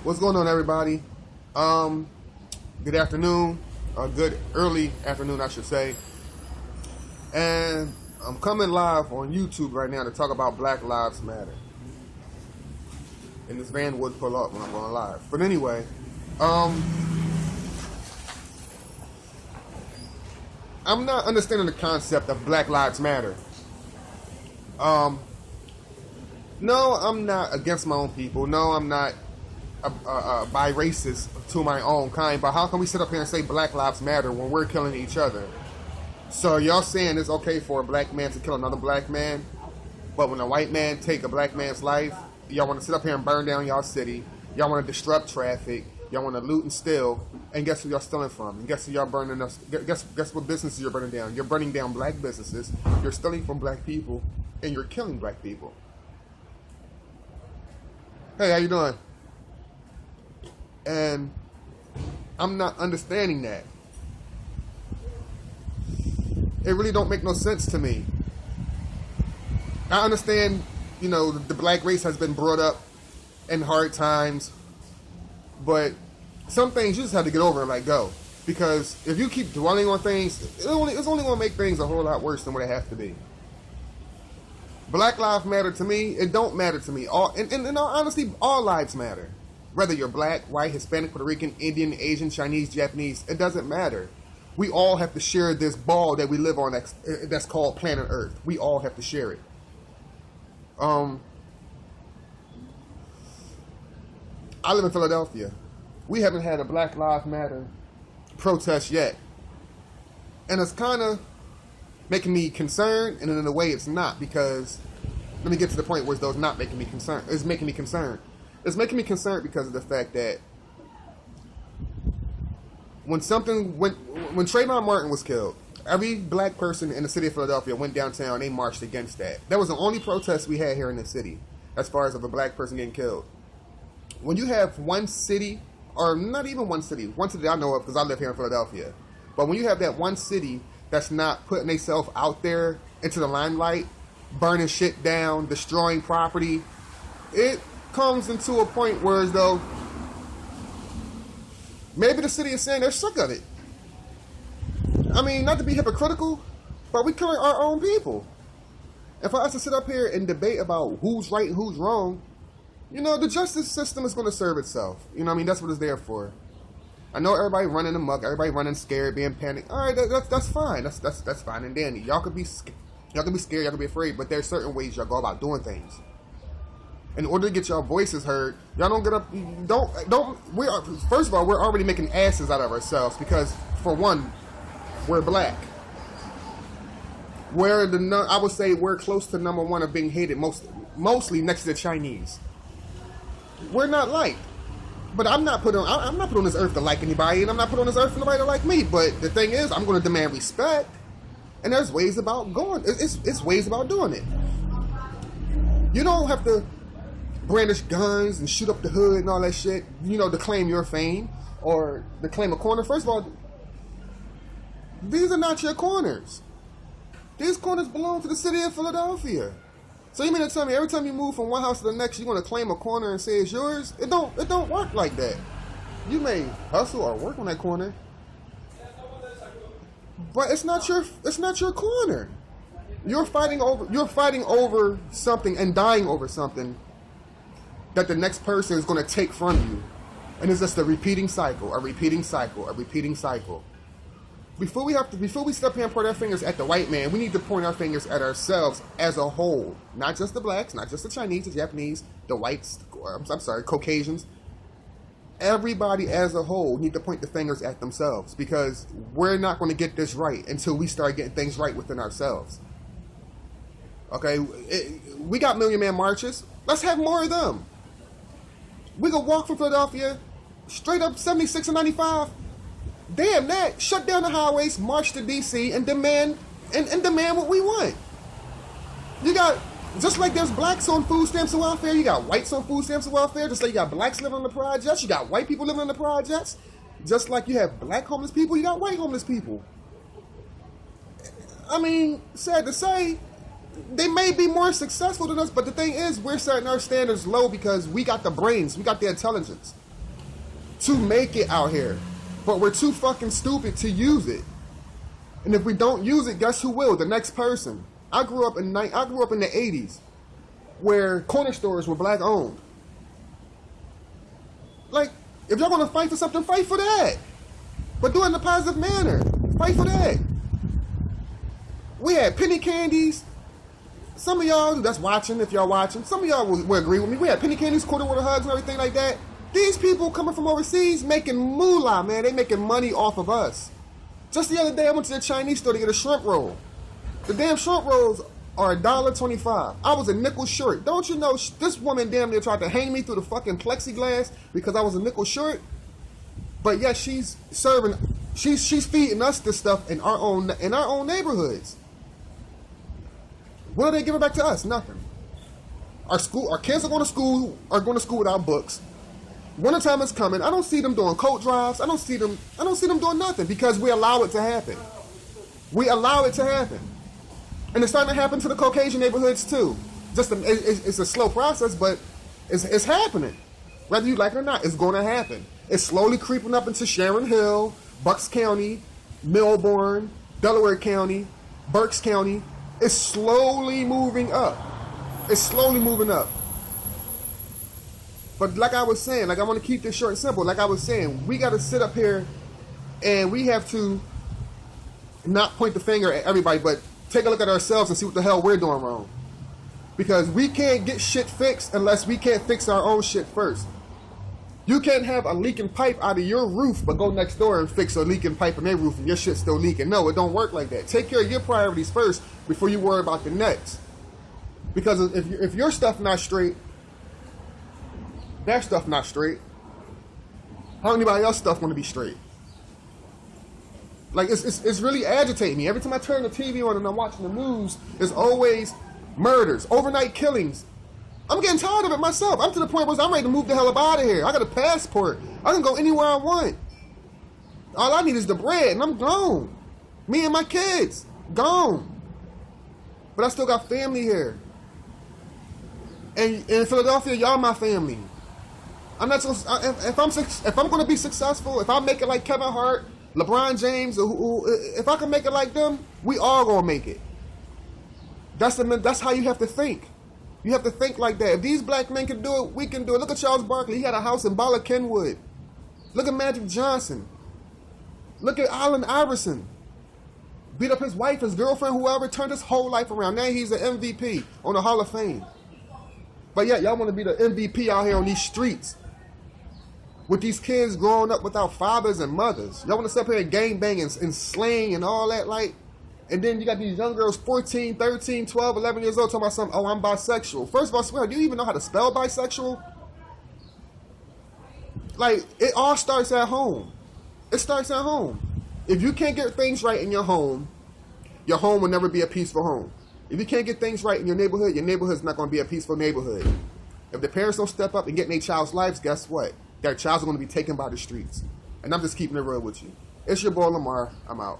What's going on, everybody? Good afternoon, good early afternoon, I should say. And I'm coming live on YouTube right now to talk about Black Lives Matter. And this van would pull up when I'm going live. But anyway, I'm not understanding the concept of Black Lives Matter. No, I'm not against my own people. No, I'm not bi racist to my own kind. But how can we sit up here and say Black Lives Matter when we're killing each other? So y'all saying it's okay for a black man to kill another black man, but when a white man take a black man's life, y'all want to sit up here and burn down y'all city. Y'all want to disrupt traffic. Y'all want to loot and steal. And guess who y'all stealing from? And guess who y'all burning us? Guess what businesses you're burning down? You're burning down black businesses. You're stealing from black people, and you're killing black people. Hey, how you doing? And I'm not understanding that. It really don't make no sense to me. I understand, the black race has been brought up in hard times, but some things you just have to get over and let go. Because if you keep dwelling on things, it's only going to make things a whole lot worse than what it has to be. Black lives matter to me. It don't matter to me. In all honesty, all lives matter. Whether you're black, white, Hispanic, Puerto Rican, Indian, Asian, Chinese, Japanese, it doesn't matter. We all have to share this ball that we live on that's called planet Earth. We all have to share it. I live in Philadelphia. We haven't had a Black Lives Matter protest yet. And it's kind of making me concerned, and in a way it's not, because let me get to the point where it's those not making me concerned. It's making me concerned. It's making me concerned because of the fact that when Trayvon Martin was killed, every black person in the city of Philadelphia went downtown. They marched against that. That was the only protest we had here in the city, as far as of a black person getting killed. When you have one city, or not even one city I know of because I live here in Philadelphia, but when you have that one city that's not putting themselves out there into the limelight, burning shit down, destroying property, it comes into a point where as though maybe the city is saying they're sick of it. I mean, not to be hypocritical, but we're killing our own people. And for us to sit up here and debate about who's right and who's wrong, the justice system is going to serve itself. That's what it's there for. I know everybody running amok, everybody running scared, being panicked. All right, that's fine. That's fine and dandy. Y'all could be scared, y'all could be afraid, but there's certain ways y'all go about doing things. In order to get your voices heard, y'all don't get up. First of all, we're already making asses out of ourselves because, for one, we're black. I would say we're close to number one of being hated, mostly next to the Chinese. We're not liked, but I'm not put on this earth to like anybody, and I'm not put on this earth for nobody to like me. But the thing is, I'm going to demand respect, and there's ways about going. It's ways about doing it. You don't have to brandish guns and shoot up the hood and all that shit, to claim your fame or to claim a corner. First of all, these are not your corners. These corners belong to the city of Philadelphia. So you mean to tell me every time you move from one house to the next, you're going to claim a corner and say it's yours? It don't work like that. You may hustle or work on that corner, but it's not your corner. You're fighting over something and dying over something that the next person is going to take from you. And it's just a repeating cycle. Before we step here and point our fingers at the white man, we need to point our fingers at ourselves as a whole. Not just the blacks, not just the Chinese, the Japanese, the whites, Caucasians. Everybody as a whole need to point the fingers at themselves, because we're not going to get this right until we start getting things right within ourselves. Okay? We got Million Man marches. Let's have more of them. We could walk from Philadelphia straight up 76 and 95. Damn that. Shut down the highways, march to D.C. and demand what we want. You got, just like there's blacks on food stamps and welfare, you got whites on food stamps and welfare, just like you got blacks living in the projects, you got white people living in the projects. Just like you have black homeless people, you got white homeless people. I mean, sad to say, they may be more successful than us, but the thing is, we're setting our standards low because we got the brains, we got the intelligence. to make it out here. But we're too fucking stupid to use it. And if we don't use it, guess who will? The next person. I grew up in the 80s where corner stores were black owned. Like, if y'all gonna fight for something, fight for that. But do it in a positive manner. Fight for that. We had penny candies. Some of y'all that's watching, if y'all watching, some of y'all will agree with me. We had penny candies, quarter water hugs, and everything like that. These people coming from overseas making moolah, man. They making money off of us. Just the other day, I went to the Chinese store to get a shrimp roll. The damn shrimp rolls are $1.25. I was a nickel short. Don't you know this woman damn near tried to hang me through the fucking plexiglass because I was a nickel short? But yet she's serving, she's feeding us this stuff in our own neighborhoods. What are they giving back to us? Nothing. Our kids are going to school without books. Wintertime is coming. I don't see them doing coat drives. I don't see them doing nothing because we allow it to happen. We allow it to happen. And it's starting to happen to the Caucasian neighborhoods too. It's a slow process, but it's happening. Whether you like it or not, it's going to happen. It's slowly creeping up into Sharon Hill, Bucks County, Melbourne, Delaware County, Berks County. It's slowly moving up. It's slowly moving up. But like I was saying, like I want to keep this short and simple. Like I was saying, we got to sit up here and we have to not point the finger at everybody, but take a look at ourselves and see what the hell we're doing wrong. Because we can't get shit fixed unless we can't fix our own shit first. You can't have a leaking pipe out of your roof, but go next door and fix a leaking pipe in their roof and your shit's still leaking. No, it don't work like that. Take care of your priorities first before you worry about the next. Because if your stuff not straight, that stuff not straight, how anybody else stuff want to be straight? Like, it's really agitating me. Every time I turn the TV on and I'm watching the news, there's always murders, overnight killings. I'm getting tired of it myself. I'm to the point where I'm ready to move the hell up out of here. I got a passport. I can go anywhere I want. All I need is the bread, and I'm gone. Me and my kids, gone. But I still got family here. And in Philadelphia, y'all my family. I'm not if I'm going to be successful, if I make it like Kevin Hart, LeBron James, if I can make it like them, we all gonna make it. That's how you have to think. You have to think like that. If these black men can do it, we can do it. Look at Charles Barkley. He had a house in Bala Kenwood. Look at Magic Johnson. Look at Allen Iverson. Beat up his wife, his girlfriend, whoever, turned his whole life around. Now he's an MVP on the Hall of Fame. But yeah, y'all want to be the MVP out here on these streets with these kids growing up without fathers and mothers. Y'all want to sit up here and gangbang and slang and all that, like. And then you got these young girls, 14, 13, 12, 11 years old, talking about something, oh, I'm bisexual. First of all, I swear, do you even know how to spell bisexual? Like, it all starts at home. It starts at home. If you can't get things right in your home will never be a peaceful home. If you can't get things right in your neighborhood's not going to be a peaceful neighborhood. If the parents don't step up and get in their child's lives, guess what? Their child's going to be taken by the streets. And I'm just keeping it real with you. It's your boy Lamar. I'm out.